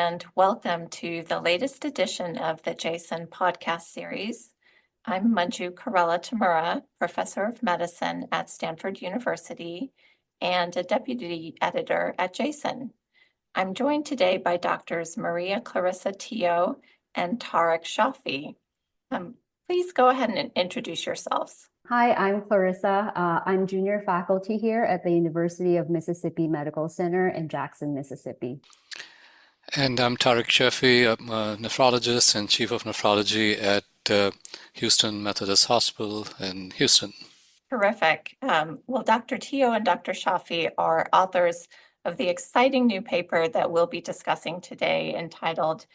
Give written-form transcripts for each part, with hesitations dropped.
and welcome to the latest edition of the JASN podcast series. I'm Kurella Tamura, professor of medicine at Stanford University and a deputy editor at JASN. I'm joined today by Doctors Maria Clarissa Tio and Tariq Shafi. Please go ahead and introduce yourselves. Hi, I'm Clarissa. I'm junior faculty here at the University of Mississippi Medical Center in Jackson, Mississippi. And I'm Tariq Shafi. I'm a nephrologist and chief of nephrology at Houston Methodist Hospital in Houston. Terrific. Well, Dr. Tio and Dr. Shafi are authors of the exciting new paper that we'll be discussing today entitled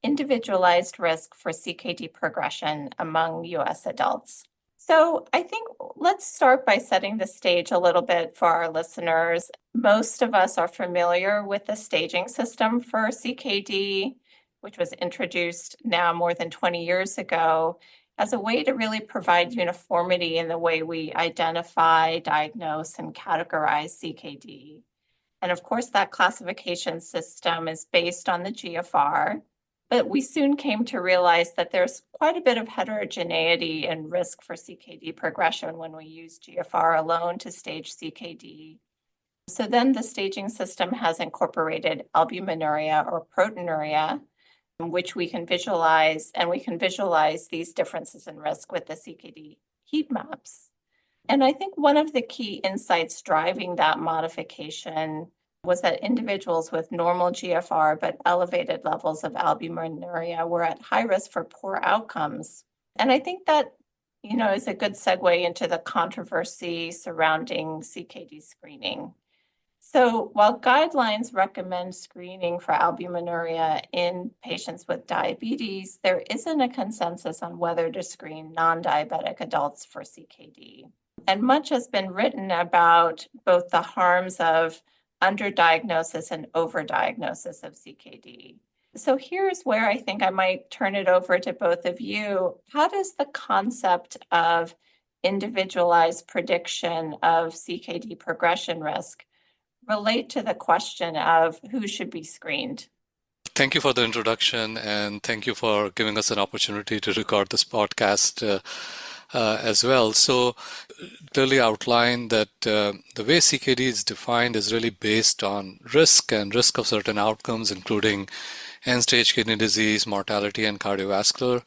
Individualized Risk for CKD Progression Among U.S. Adults. So I think let's start by setting the stage a little bit for our listeners. Most of us are familiar with the staging system for CKD, which was introduced now more than 20 years ago as a way to really provide uniformity in the way we identify, diagnose, and categorize CKD. And of course, that classification system is based on the GFR. But we soon came to realize that there's quite a bit of heterogeneity and risk for CKD progression when we use GFR alone to stage CKD. So then the staging system has incorporated albuminuria or proteinuria, which we can visualize, and we can visualize these differences in risk with the CKD heat maps. And I think one of the key insights driving that modification was that individuals with normal GFR but elevated levels of albuminuria were at high risk for poor outcomes. And I think that, is a good segue into the controversy surrounding CKD screening. So while guidelines recommend screening for albuminuria in patients with diabetes, there isn't a consensus on whether to screen non-diabetic adults for CKD. And much has been written about both the harms of underdiagnosis and overdiagnosis of CKD. So here's where I think I might turn it over to both of you. How does the concept of individualized prediction of CKD progression risk relate to the question of who should be screened? Thank you for the introduction, and thank you for giving us an opportunity to record this podcast as well. So clearly outlined that the way CKD is defined is really based on risk and risk of certain outcomes, including end-stage kidney disease, mortality, and cardiovascular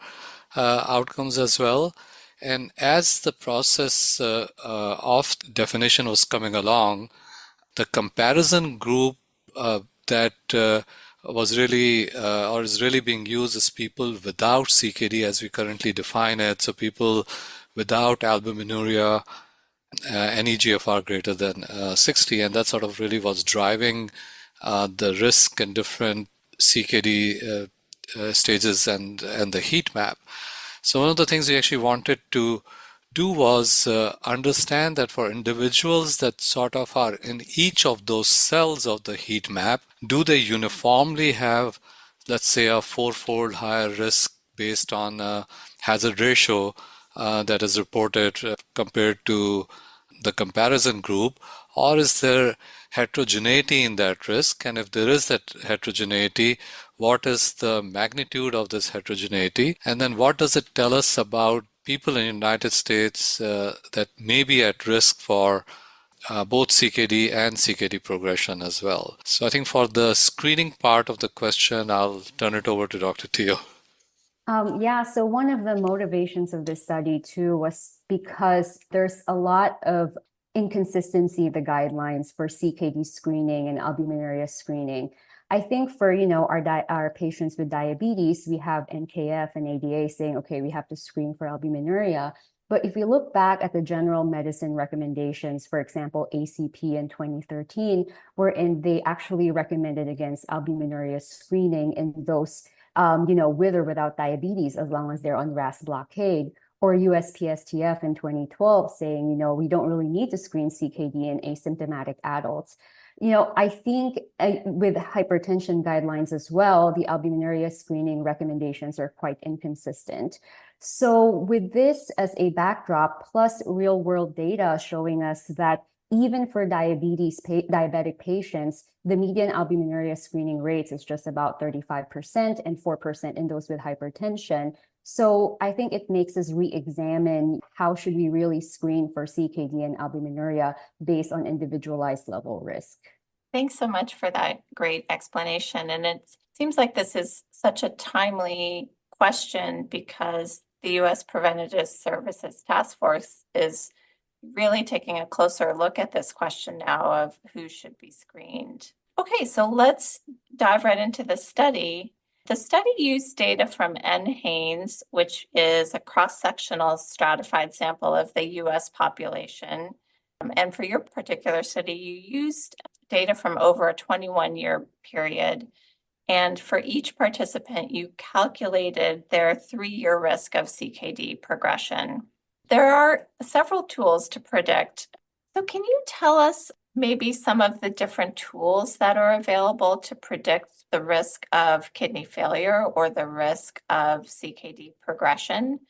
outcomes as well. And as the process of definition was coming along, the comparison group that was really or is really being used is people without CKD as we currently define it. So people without albuminuria, any GFR greater than 60, and that sort of really was driving the risk in different CKD stages and the heat map. So one of the things we actually wanted to do was understand that for individuals that sort of are in each of those cells of the heat map, do they uniformly have, let's say, a fourfold higher risk based on a hazard ratio that is reported compared to the comparison group, or is there heterogeneity in that risk? And if there is that heterogeneity, what is the magnitude of this heterogeneity? And then what does it tell us about people in the United States that may be at risk for both CKD and CKD progression as well? So I think for the screening part of the question, I'll turn it over to Dr. Tio. So one of the motivations of this study too was because there's a lot of inconsistency in the guidelines for CKD screening and albuminuria screening. I think for our patients with diabetes, we have NKF and ADA saying, okay, we have to screen for albuminuria. But if you look back at the general medicine recommendations, for example, ACP in 2013, wherein they actually recommended against albuminuria screening in those with or without diabetes, as long as they're on RAS blockade, or USPSTF in 2012 saying, we don't really need to screen CKD in asymptomatic adults. I think with hypertension guidelines as well, the albuminuria screening recommendations are quite inconsistent. So with this as a backdrop, plus real world data showing us that even for diabetic patients, the median albuminuria screening rates is just about 35% and 4% in those with hypertension. So I think it makes us re-examine how should we really screen for CKD and albuminuria based on individualized level risk. Thanks so much for that great explanation. And it seems like this is such a timely question because the U.S. Preventative Services Task Force is really taking a closer look at this question now of who should be screened. Okay, so let's dive right into the study. The study used data from NHANES, which is a cross-sectional stratified sample of the U.S. population. And for your particular study, you used data from over a 21-year period. And for each participant, you calculated their 3-year risk of CKD progression. There are several tools to predict. So can you tell us maybe some of the different tools that are available to predict the risk of kidney failure or the risk of CKD progression?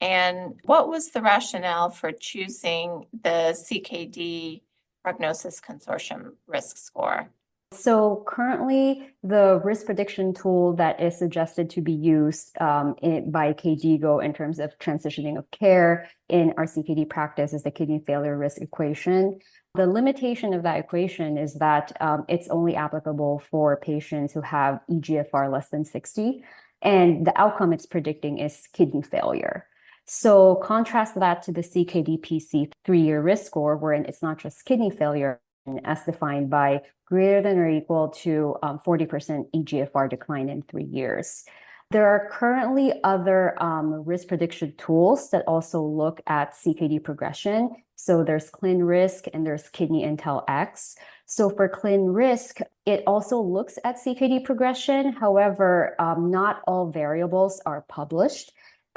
And what was the rationale for choosing the CKD Prognosis Consortium risk score? So currently, the risk prediction tool that is suggested to be used by KDIGO in terms of transitioning of care in our CKD practice is the kidney failure risk equation. The limitation of that equation is that it's only applicable for patients who have eGFR less than 60, and the outcome it's predicting is kidney failure. So contrast that to the CKD-PC 3-year risk score, wherein it's not just kidney failure, as defined by greater than or equal to 40% eGFR decline in 3 years. There are currently other risk prediction tools that also look at CKD progression. So there's ClinRisk and there's Kidney Intel X. So for ClinRisk, it also looks at CKD progression. However, not all variables are published.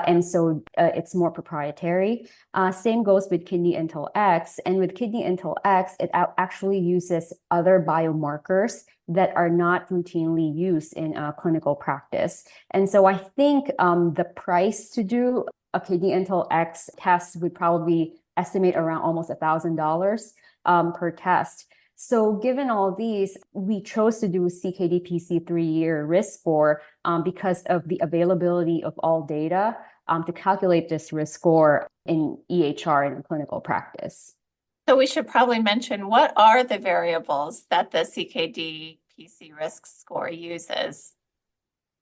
And so it's more proprietary. Same goes with Kidney Intel X. And with Kidney Intel X, it actually uses other biomarkers that are not routinely used in clinical practice. And so I think the price to do a Kidney Intel X test would probably estimate around almost $1,000 per test. So given all these, we chose to do CKD-PC 3-year risk score because of the availability of all data to calculate this risk score in EHR and in clinical practice. So we should probably mention, what are the variables that the CKD-PC risk score uses?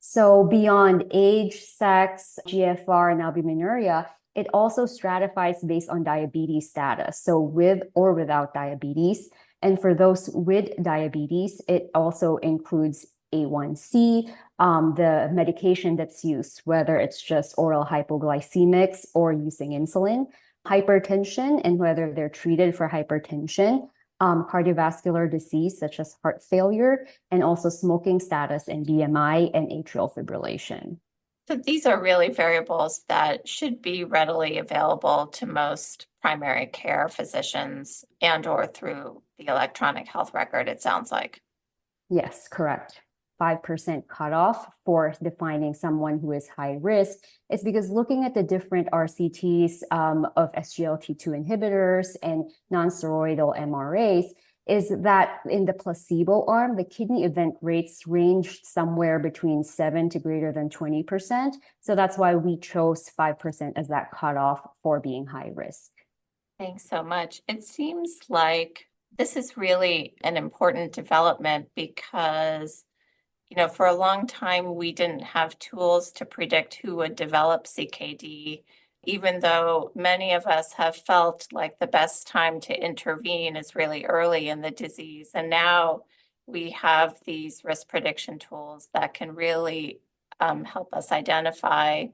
So beyond age, sex, GFR, and albuminuria, it also stratifies based on diabetes status, so with or without diabetes. And for those with diabetes, it also includes A1C, the medication that's used, whether it's just oral hypoglycemics or using insulin, hypertension, and whether they're treated for hypertension, cardiovascular disease such as heart failure, and also smoking status and BMI and atrial fibrillation. So these are really variables that should be readily available to most primary care physicians and or through the electronic health record, it sounds like. Yes, correct. 5% cutoff for defining someone who is high risk is because looking at the different RCTs of SGLT2 inhibitors and nonsteroidal MRAs is that in the placebo arm, the kidney event rates ranged somewhere between 7 to greater than 20%. So that's why we chose 5% as that cutoff for being high risk. Thanks so much. It seems like this is really an important development because, for a long time, we didn't have tools to predict who would develop CKD, even though many of us have felt like the best time to intervene is really early in the disease. And now we have these risk prediction tools that can really help us identify,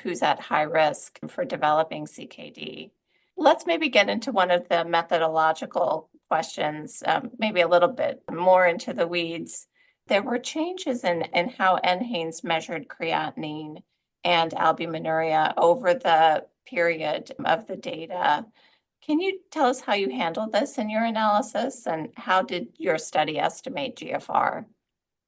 who's at high risk for developing CKD. Let's maybe get into one of the methodological questions, maybe a little bit more into the weeds. There were changes in how NHANES measured creatinine and albuminuria over the period of the data. Can you tell us how you handled this in your analysis, and how did your study estimate GFR?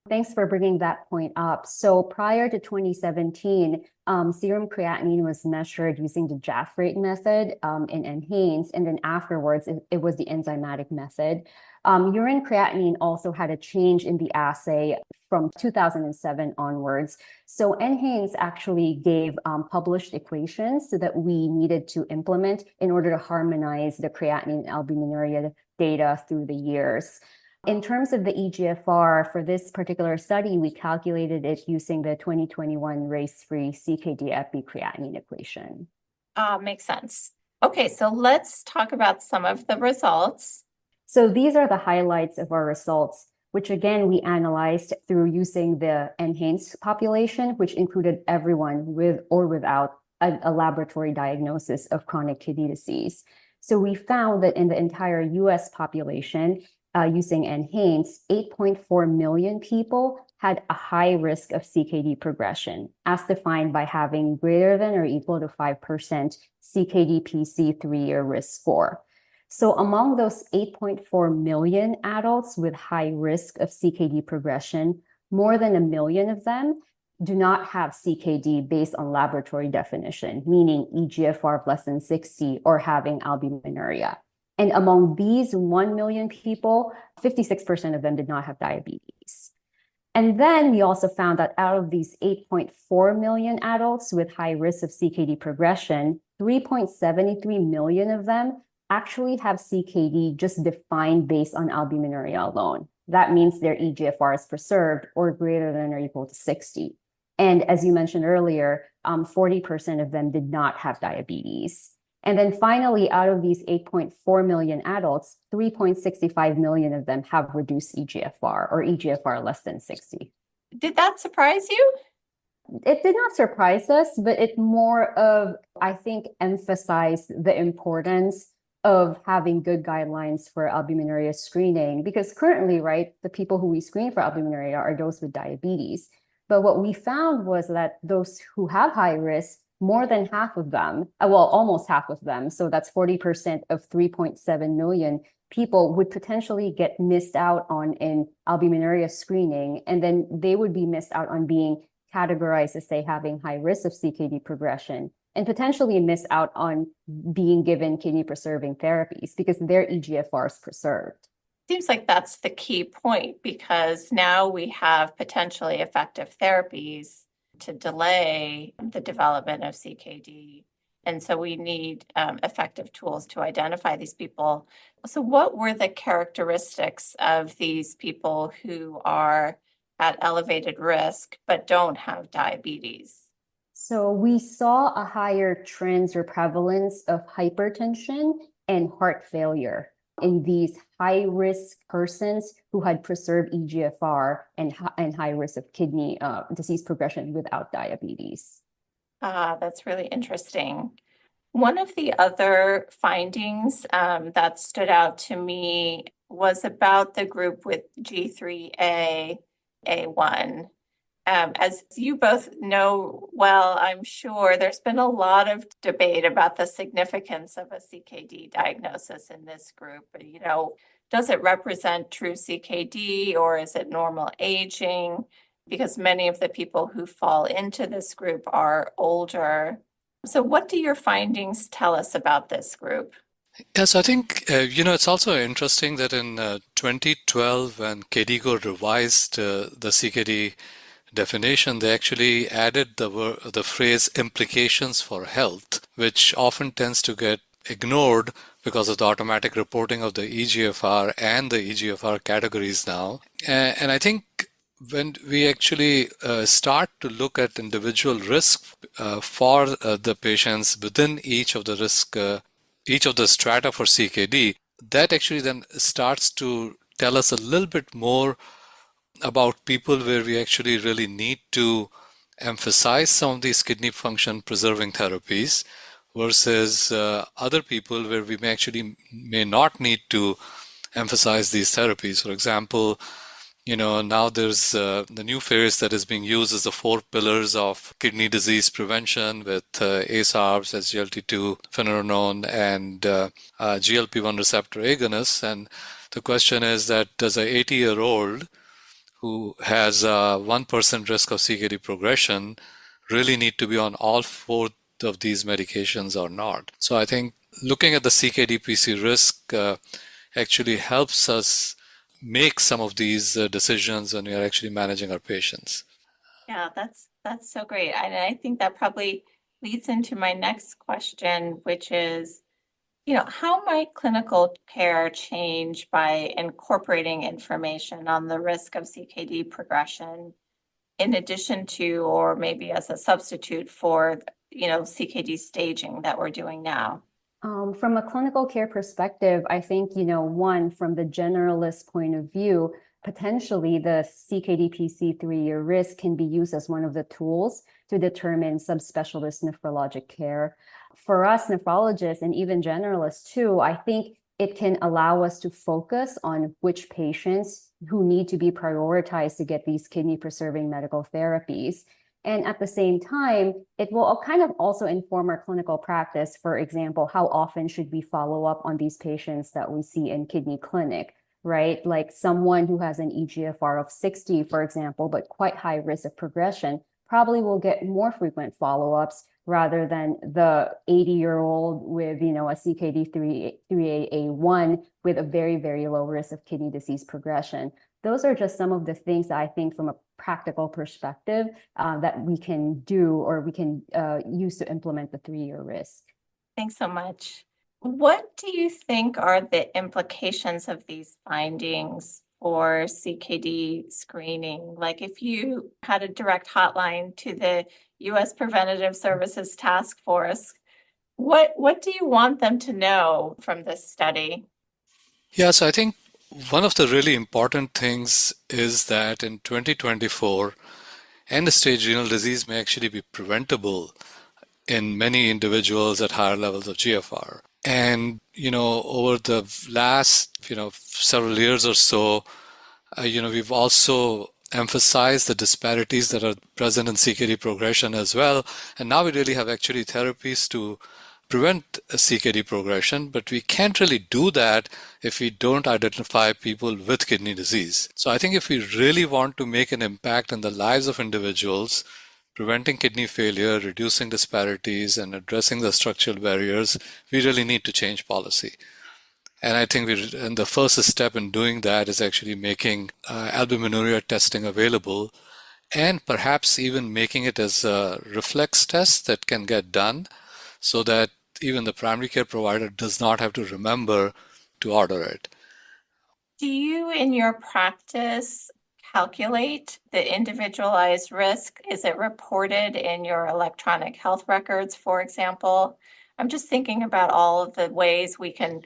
Thanks for bringing that point up. So prior to 2017, serum creatinine was measured using the JAF rate method in NHANES, and then afterwards, it was the enzymatic method. Urine creatinine also had a change in the assay from 2007 onwards. So NHANES actually gave published equations that we needed to implement in order to harmonize the creatinine and albuminuria data through the years. In terms of the eGFR, for this particular study, we calculated it using the 2021 race-free CKD epicreatinine equation. Makes sense. Okay, so let's talk about some of the results. So these are the highlights of our results, which again, we analyzed through using the NHANES population, which included everyone with or without a laboratory diagnosis of chronic kidney disease. So we found that in the entire US population, using NHANES, 8.4 million people had a high risk of CKD progression, as defined by having greater than or equal to 5% CKD-PC 3-year risk score. So among those 8.4 million adults with high risk of CKD progression, more than 1 million of them do not have CKD based on laboratory definition, meaning eGFR of less than 60 or having albuminuria. And among these 1 million people, 56% of them did not have diabetes. And then we also found that out of these 8.4 million adults with high risk of CKD progression, 3.73 million of them actually have CKD just defined based on albuminuria alone. That means their eGFR is preserved or greater than or equal to 60. And as you mentioned earlier, 40% of them did not have diabetes. And then finally, out of these 8.4 million adults, 3.65 million of them have reduced eGFR or eGFR less than 60. Did that surprise you? It did not surprise us, but it more of, I think, emphasized the importance of having good guidelines for albuminuria screening, because currently, right, the people who we screen for albuminuria are those with diabetes. But what we found was that those who have high risk, more than half of them, well, almost half of them, so that's 40% of 3.7 million people would potentially get missed out on in albuminuria screening, and then they would be missed out on being categorized as, say, having high risk of CKD progression, and potentially miss out on being given kidney preserving therapies because their eGFR is preserved. Seems like that's the key point, because now we have potentially effective therapies to delay the development of CKD. And so we need effective tools to identify these people. So what were the characteristics of these people who are at elevated risk but don't have diabetes? So we saw a higher trends or prevalence of hypertension and heart failure in these high-risk persons who had preserved eGFR and high risk of kidney disease progression without diabetes. That's really interesting. One of the other findings that stood out to me was about the group with G3A, A1. As you both know well, I'm sure there's been a lot of debate about the significance of a CKD diagnosis in this group. You know, does it represent true CKD or is it normal aging? Because many of the people who fall into this group are older. So what do your findings tell us about this group? Yes, I think, it's also interesting that in 2012, when KDIGO revised the CKD definition, they actually added the phrase implications for health, which often tends to get ignored because of the automatic reporting of the EGFR and the EGFR categories now. And I think when we actually start to look at individual risk for the patients within each of the risk, each of the strata for CKD, that actually then starts to tell us a little bit more about people where we actually really need to emphasize some of these kidney function preserving therapies versus other people where we may not need to emphasize these therapies. For example, now there's the new phrase that is being used as the 4 pillars of kidney disease prevention with ASARBs, SGLT2, finerenone, and GLP-1 receptor agonists. And the question is that does an 80-year-old who has a 1% risk of CKD progression really need to be on all four of these medications or not. So I think looking at the CKD-PC risk actually helps us make some of these decisions when we are actually managing our patients. Yeah, that's so great. And I think that probably leads into my next question, which is, how might clinical care change by incorporating information on the risk of CKD progression in addition to, or maybe as a substitute for, CKD staging that we're doing now? From a clinical care perspective, I think, one, from the generalist point of view, potentially the CKD-PC 3-year risk can be used as one of the tools to determine subspecialist nephrologic care. For us nephrologists and even generalists too, I think it can allow us to focus on which patients who need to be prioritized to get these kidney-preserving medical therapies. And at the same time, it will kind of also inform our clinical practice. For example, how often should we follow up on these patients that we see in kidney clinic, right? Like someone who has an eGFR of 60, for example, but quite high risk of progression, probably will get more frequent follow-ups rather than the 80-year-old with, a CKD 3A1 with a very, very low risk of kidney disease progression. Those are just some of the things that I think from a practical perspective that we can do or we can use to implement the 3-year risk. Thanks so much. What do you think are the implications of these findings for CKD screening? Like if you had a direct hotline to the U.S. Preventative Services Task Force, what do you want them to know from this study? Yeah, so I think one of the really important things is that in 2024, end-stage renal disease may actually be preventable in many individuals at higher levels of GFR. And, over the last, several years or so, we've also emphasized the disparities that are present in CKD progression as well. And now we really have actually therapies to prevent CKD progression, but we can't really do that if we don't identify people with kidney disease. So I think if we really want to make an impact in the lives of individuals, preventing kidney failure, reducing disparities, and addressing the structural barriers, we really need to change policy. And I think and the first step in doing that is actually making albuminuria testing available and perhaps even making it as a reflex test that can get done so that even the primary care provider does not have to remember to order it. Do you, in your practice, calculate the individualized risk? Is it reported in your electronic health records, for example? I'm just thinking about all of the ways we can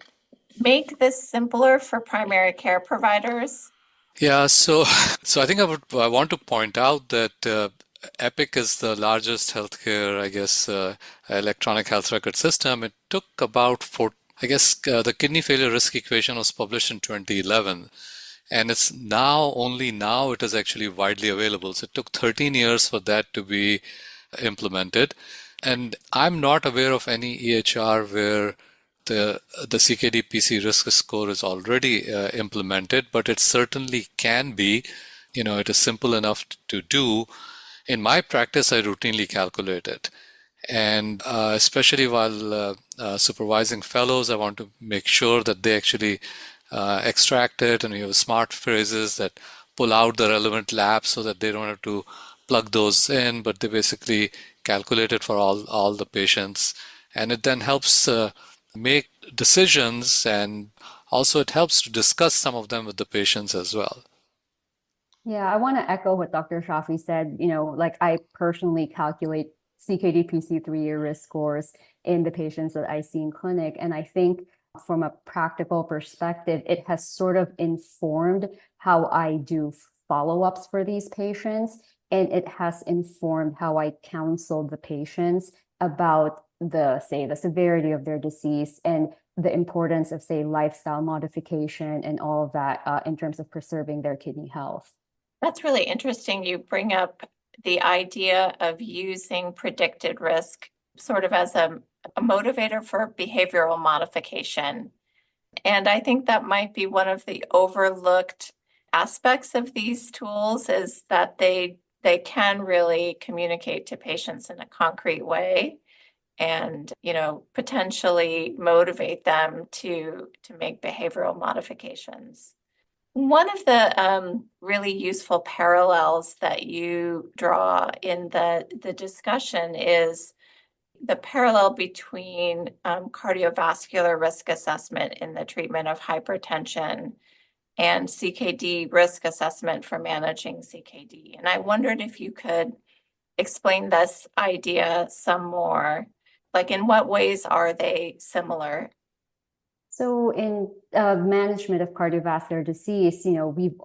make this simpler for primary care providers. Yeah, so I think I want to point out that Epic is the largest healthcare, electronic health record system. It took about the kidney failure risk equation was published in 2011, and it's only now it is actually widely available. So it took 13 years for that to be implemented, and I'm not aware of any EHR where the CKD PC risk score is already implemented, but it certainly can be. It is simple enough to do. In my practice, I routinely calculate it. And especially while supervising fellows, I want to make sure that they actually extract it, and we have smart phrases that pull out the relevant labs so that they don't have to plug those in, but they basically calculate it for all the patients. And it then helps make decisions, and also it helps to discuss some of them with the patients as well. Yeah, I want to echo what Dr. Shafi said. Like I personally calculate CKD-PC 3-year risk scores in the patients that I see in clinic. And I think from a practical perspective, it has sort of informed how I do follow-ups for these patients. And it has informed how I counsel the patients about the severity of their disease and the importance of, lifestyle modification and all of that in terms of preserving their kidney health. That's really interesting. You bring up the idea of using predicted risk sort of as a motivator for behavioral modification. And I think that might be one of the overlooked aspects of these tools is that they can really communicate to patients in a concrete way and, potentially motivate them to make behavioral modifications. One of the really useful parallels that you draw in the discussion is the parallel between cardiovascular risk assessment in the treatment of hypertension and CKD risk assessment for managing CKD. And I wondered if you could explain this idea some more. Like, in what ways are they similar? So in management of cardiovascular disease, we've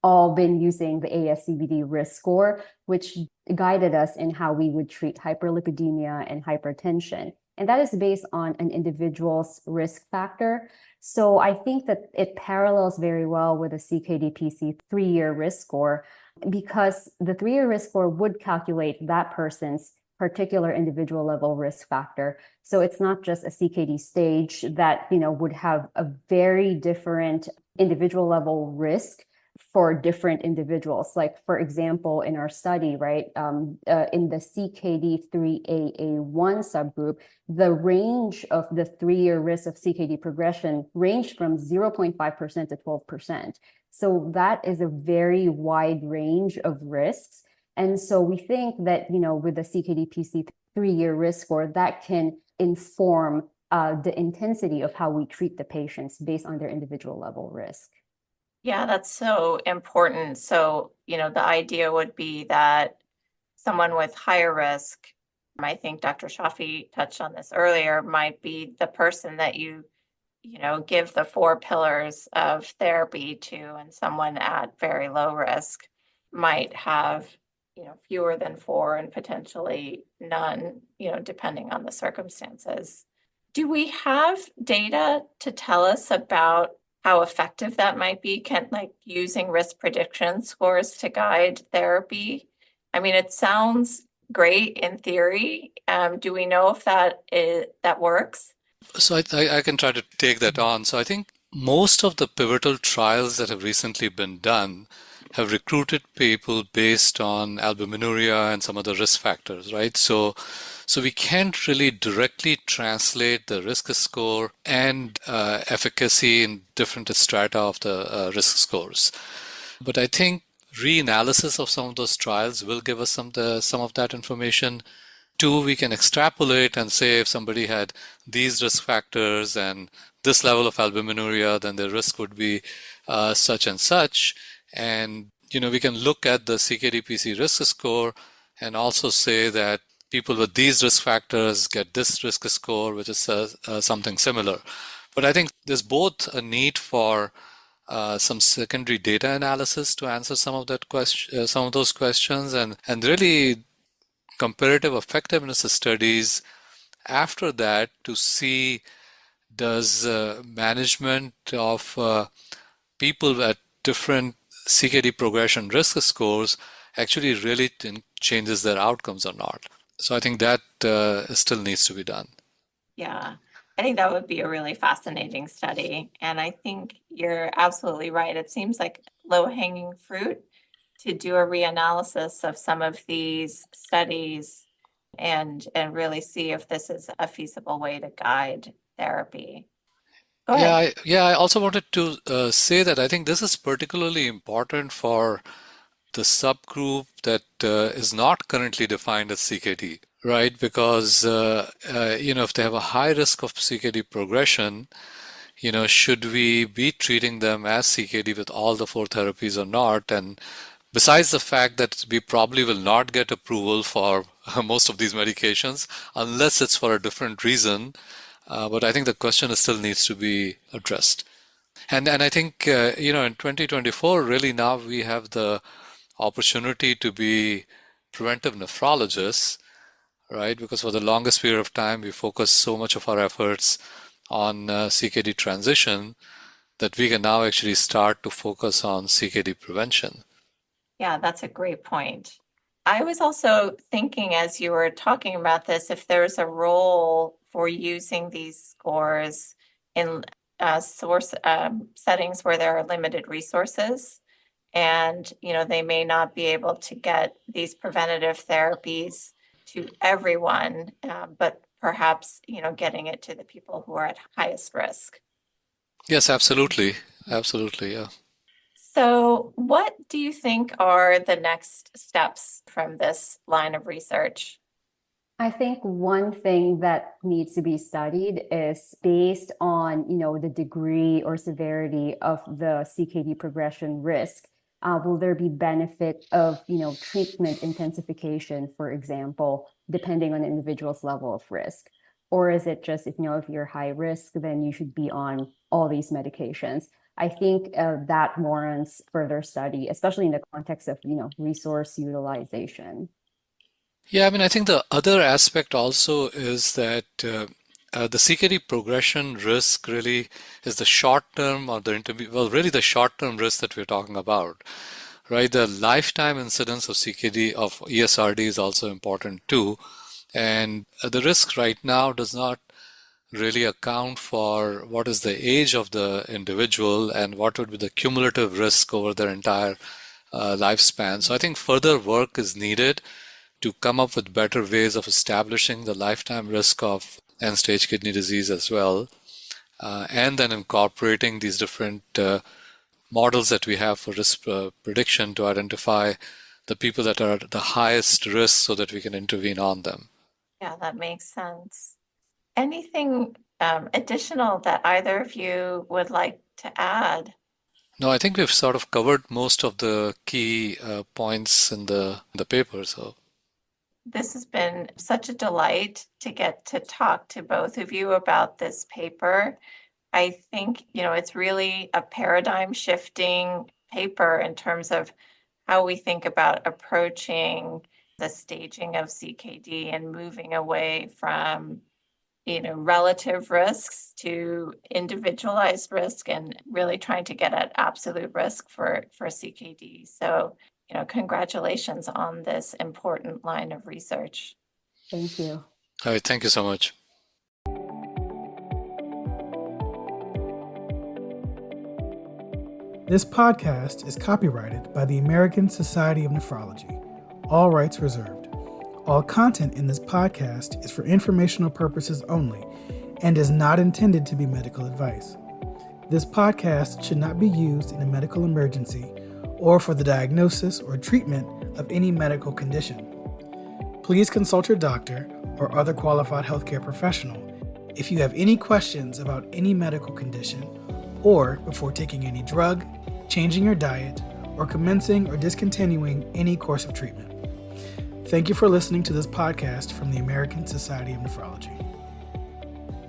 all been using the ASCVD risk score, which guided us in how we would treat hyperlipidemia and hypertension. And that is based on an individual's risk factor. So I think that it parallels very well with a CKD-PC 3-year risk score, because the 3-year risk score would calculate that person's particular individual level risk factor. So it's not just a CKD stage that, would have a very different individual level risk for different individuals. Like, for example, in our study, right, in the CKD3AA1 subgroup, the range of the 3-year risk of CKD progression ranged from 0.5% to 12%. So that is a very wide range of risks. And so we think that, with the CKD-PC 3-year risk score, that can inform the intensity of how we treat the patients based on their individual level risk. Yeah, that's so important. So, the idea would be that someone with higher risk, I think Dr. Shafi touched on this earlier, might be the person that you give the 4 pillars of therapy to, and someone at very low risk might have, fewer than 4 and potentially none, depending on the circumstances. Do we have data to tell us about how effective that might be? Using risk prediction scores to guide therapy? I mean, it sounds great in theory. Do we know if that works? So I can try to take that on. So I think most of the pivotal trials that have recently been done have recruited people based on albuminuria and some other risk factors, right? So we can't really directly translate the risk score and efficacy in different strata of the risk scores. But I think reanalysis of some of those trials will give us some of that information. 2, we can extrapolate and say if somebody had these risk factors and this level of albuminuria, then their risk would be such and such. And, we can look at the CKD-PC risk score and also say that people with these risk factors get this risk score, which is something similar. But I think there's both a need for some secondary data analysis to answer some of those questions, and really comparative effectiveness studies after that to see does management of people at different CKD progression risk scores actually really changes their outcomes or not. So I think that still needs to be done. Yeah, I think that would be a really fascinating study. And I think you're absolutely right. It seems like low-hanging fruit to do a reanalysis of some of these studies and really see if this is a feasible way to guide therapy. Go ahead. I also wanted to say that I think this is particularly important for the subgroup that is not currently defined as CKD, right? Because, if they have a high risk of CKD progression, should we be treating them as CKD with all the 4 therapies or not? And besides the fact that we probably will not get approval for most of these medications unless it's for a different reason, but I think the question still needs to be addressed. And I think, in 2024, really now we have the opportunity to be preventive nephrologists, right? Because for the longest period of time, we focused so much of our efforts on CKD transition that we can now actually start to focus on CKD prevention. Yeah, that's a great point. I was also thinking as you were talking about this, if there's a role for using these scores in source settings where there are limited resources. and, they may not be able to get these preventative therapies to everyone, but perhaps, getting it to the people who are at highest risk. Yes, absolutely. Absolutely, yeah. So what do you think are the next steps from this line of research? I think one thing that needs to be studied is based on, the degree or severity of the CKD progression risk. Will there be benefit of, treatment intensification, for example, depending on the individual's level of risk? Or is it just, if you're high risk, then you should be on all these medications? I think that warrants further study, especially in the context of, resource utilization. Yeah, I mean, I think the other aspect also is that the CKD progression risk really is the short term or the intermediate, well, really the short term risk that we're talking about, right? The lifetime incidence of CKD, of ESRD is also important too. And the risk right now does not really account for what is the age of the individual and what would be the cumulative risk over their entire lifespan. So I think further work is needed to come up with better ways of establishing the lifetime risk of end-stage kidney disease as well, and then incorporating these different models that we have for risk prediction to identify the people that are at the highest risk so that we can intervene on them. Yeah, that makes sense. Anything additional that either of you would like to add? No, I think we've sort of covered most of the key points in the paper. So this has been such a delight to get to talk to both of you about this paper. I think, it's really a paradigm shifting paper in terms of how we think about approaching the staging of CKD and moving away from, relative risks to individualized risk and really trying to get at absolute risk for CKD. So, congratulations on this important line of research. Thank you. all right, thank you so much. This podcast is copyrighted by the American Society of Nephrology. All rights reserved. All content in this podcast is for informational purposes only and is not intended to be medical advice. This podcast should not be used in a medical emergency or for the diagnosis or treatment of any medical condition. Please consult your doctor or other qualified healthcare professional if you have any questions about any medical condition or before taking any drug, changing your diet, or commencing or discontinuing any course of treatment. Thank you for listening to this podcast from the American Society of Nephrology.